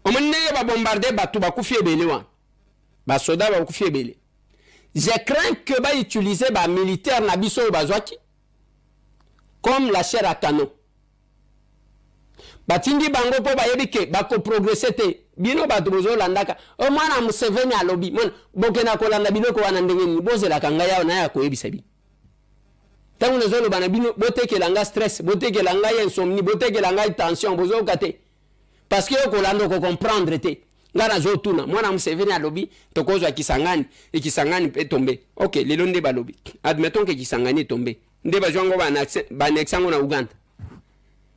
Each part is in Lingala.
Omeneye ba bombarder batu ba kufi ebele wan. Ba soda ba kufi ebele. Je crains que ba utiliser ba militaire na biso bazwaki comme la chair à canon. Batindi bango po ba yebike ba ko progresser te. Bino batu bozo landaka. O mwana Museveni alobi. Mon bokena ko landa biloko wana ndenge ni boze la kanga yao na ya ko yebisa bi. Tangu nezolo bana bino boteke langa stress, boteke langa insomnie, boteke langa tension bozo kate. Parce que ko lando ko comprendre te. Ngana zo tuna mwana Museveni alobi tokozwa Kisangani et Kisangani peut tomber. OK, lelo nde balobi. Admettons que Kisangani est tombé. Nde bazwango ba nexango na Uganda.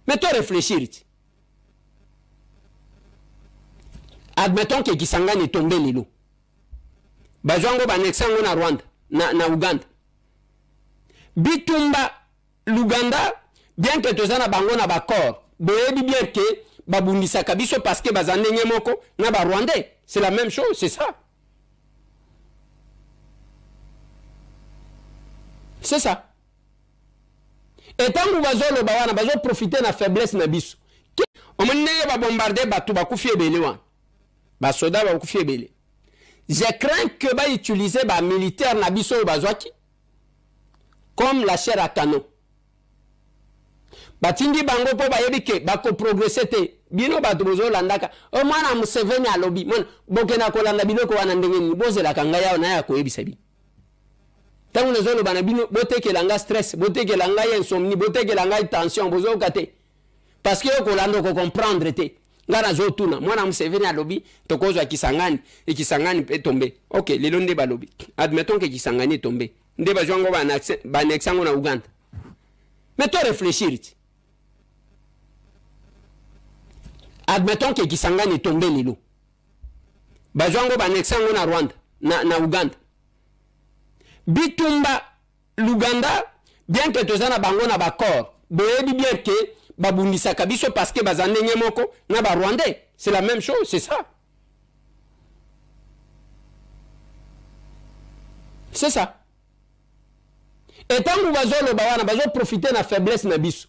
Mais toi réfléchir. Admettons que Kisangani est tombé lelo. Bazwango ba nexango na Rwanda, na Uganda. Bitumba l'Uganda, bien que tozana bango na bakor, boyebi bien que babundisa kabiso parce que bazandenge moko na ba Rwandais, c'est la même chose, c'est ça. C'est ça. Et tant que bazolo bawana bazo profiter na faiblesse na biso. Omeneye ba bombarder batu ba kufi ebele wan. Ba soda ba kufi ebele. Je crains que ba utiliser ba militaire na biso bazwaki comme la chair à canon. Batindi bango po ba yebike ba ko progresser te. Bino batu bozo landaka. O mwana Museveni alobi. Mon bokena ko landa biloko wana ndenge ni boze la kanga yao na ya ko yebisa bi. Tangu nezolo bana bino boteke langa stress, boteke langa insomnie, boteke langa tension bozo kate. Parce que ko lando ko comprendre te. Ngana zo tuna mwana Museveni alobi tokozwa Kisangani et Kisangani peut tomber. OK, lelo nde balobi. Admettons que Kisangani est tombé. Nde bazwango ba nexango na Uganda. Mais toi réfléchir. Admettons que Kisangani est tombé lelo. Bazwango ba nexango na Rwanda, na Uganda. Bitumba l'Uganda, bien que tozana bango na bakor, boyebi bien que babundisa kabiso parce que bazandenge moko na ba Rwandais, c'est la même chose, c'est ça. C'est ça. Et tant que bazolo bawana bazo profiter na faiblesse na biso.